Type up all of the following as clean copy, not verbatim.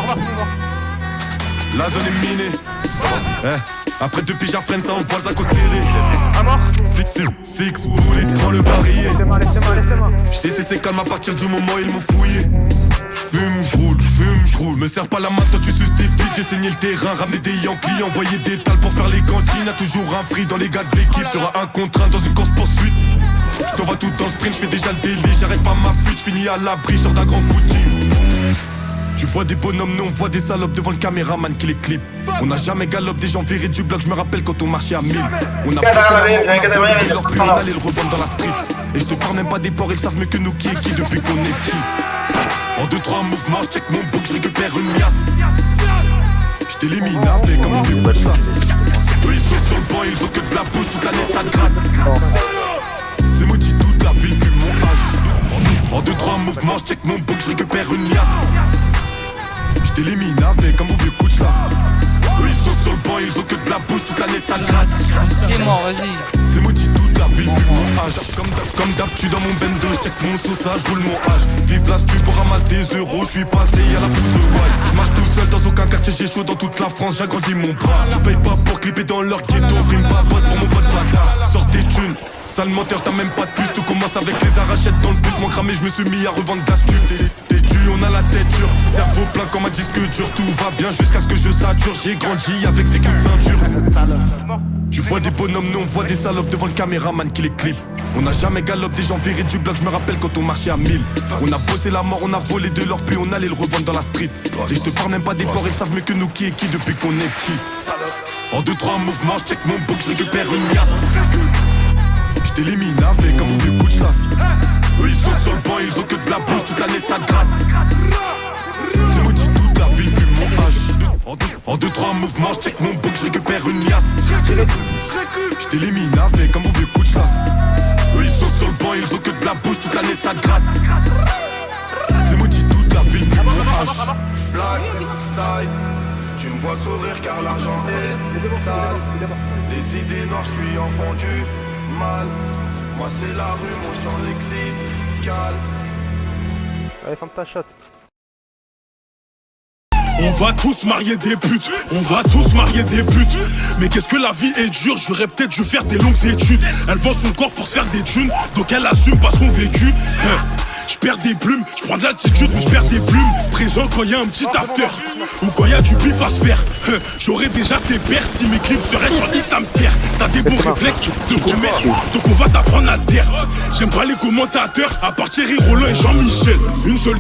Mort, c'est mort. La zone est minée. Après deux piges à freine, ça envoie le sac au scellé. Un mort. Six bullets, prends le barillet. Laissez-moi. Je sais c'est calme à partir du moment où ils m'ont fouillé. J'fume, me serre pas la main, toi tu suces tes pieds. J'ai saigné le terrain, ramené des Yankees, envoyé des tales pour faire les cantines. Y'a toujours un free dans les gars de l'équipe. Sera un contre un dans une course poursuite. J't'envoie tout dans le sprint, j'fais déjà le délit. J'arrête pas ma fuite, j'finis à l'abri, j'sors d'un grand footing. Tu vois des bonhommes, nous on voit des salopes devant le caméraman qui les clip. On n'a jamais galop, des gens virés du bloc, je me rappelle quand on marchait à 1000. On a passé la mort, on a volé de leur puis on allait le revendre dans la street. Et je te parle même pas des porcs, ils savent mieux que nous qui est qui depuis qu'on est petit. En 2-3 mouvements, je check mon book, je récupère une liasse. Je t'élimine avec comme un vieux coach là. Eux ils sont sur le banc, ils ont que de la bouche, toute l'année ça gratte. C'est maudit toute la ville vu mon âge. En 2-3 mouvements, je check mon book, je récupère une liasse. Je t'élimine avec un vieux coup de chasse. Eux ils sont sur le banc, ils ont que de la bouche, toute l'année ça gratte. C'est mort, vas-y. C'est maudit toute la ville, vu mon âge. Comme d'hab, tu dans mon bendo, je check mon sauce, je roule mon âge. Vive la stu pour ramasser des euros, je suis passé à la poudre white. Je marche tout seul dans aucun quartier, j'ai chaud dans toute la France, j'agrandis mon bras. Je paye pas pour clipper dans leur ghetto, frime pas boss pour mon pote bâtard. Sors tes thunes. Sale menteur, t'as même pas de puce, tout commence avec les arrachettes dans le bus. Mon cramé, je me suis mis à revendre de la stup. T'es dû, on a la tête dure, cerveau plein comme un disque dur. Tout va bien jusqu'à ce que je sature. J'ai grandi avec des queues de ceinture. Tu vois des bonhommes, nous on voit des salopes devant le caméraman qui les clip. On n'a jamais galop, des gens virés du bloc, je me rappelle quand on marchait à 1000. On a bossé la mort, on a volé de l'or, puis on allait le revendre dans la street. Et je te parle même pas des porcs, ils savent mieux que nous qui est qui depuis qu'on est petit. En 2-3 mouvements, je check mon book, je récupère une liasse. Je t'élimine avec un vieux coup de chasse. Eux ils sont sur le banc, ils ont que de la bouche, toute l'année ça gratte. C'est maudit toute la ville vu mon âge. En 2-3 mouvements, je check mon book, je récupère une liasse. Je t'élimine avec un vieux coup de chasse. Eux ils sont sur le banc, ils ont que de la bouche, toute l'année ça gratte. C'est maudit toute la ville vu mon âge. Black side, tu me vois sourire car l'argent est sale. Les idées noires, je suis enfant du mal. Moi c'est la rue, mon champ lexical. Allez, ferme ta shot. On va tous marier des putes, on va tous marier des putes. Mais qu'est-ce que la vie est dure, j'aurais peut-être dû faire des longues études. Elle vend son corps pour se faire des thunes, donc elle assume pas son vécu. Je perds des plumes, je prends de l'altitude mais je perds des plumes. Présent quand y a un petit after ou quand y a du bif à se faire. J'aurais déjà ses pères si mes clips seraient sur X Hamster. T'as des bons réflexes de commerce, donc on va t'apprendre à taire. J'aime pas les commentateurs, à part Thierry Roland et Jean-Michel. Une seule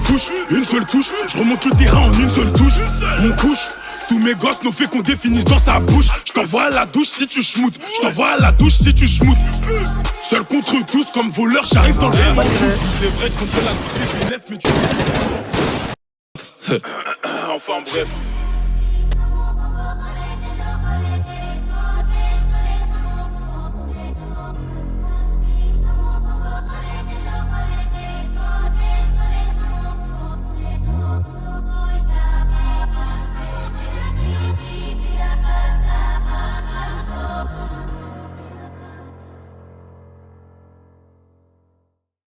touche, je remonte le terrain en une seule touche. On couche, tous mes gosses n'ont fait qu'on définisse dans sa bouche. Je t'envoie à la douche si tu schmoutes, je t'envoie à la douche si tu schmoutes. Seul contre tous, comme voleur, j'arrive dans le rayon tous. C'est vrai qu'on peut la douce, c'est bénef, mais tu... Enfin bref.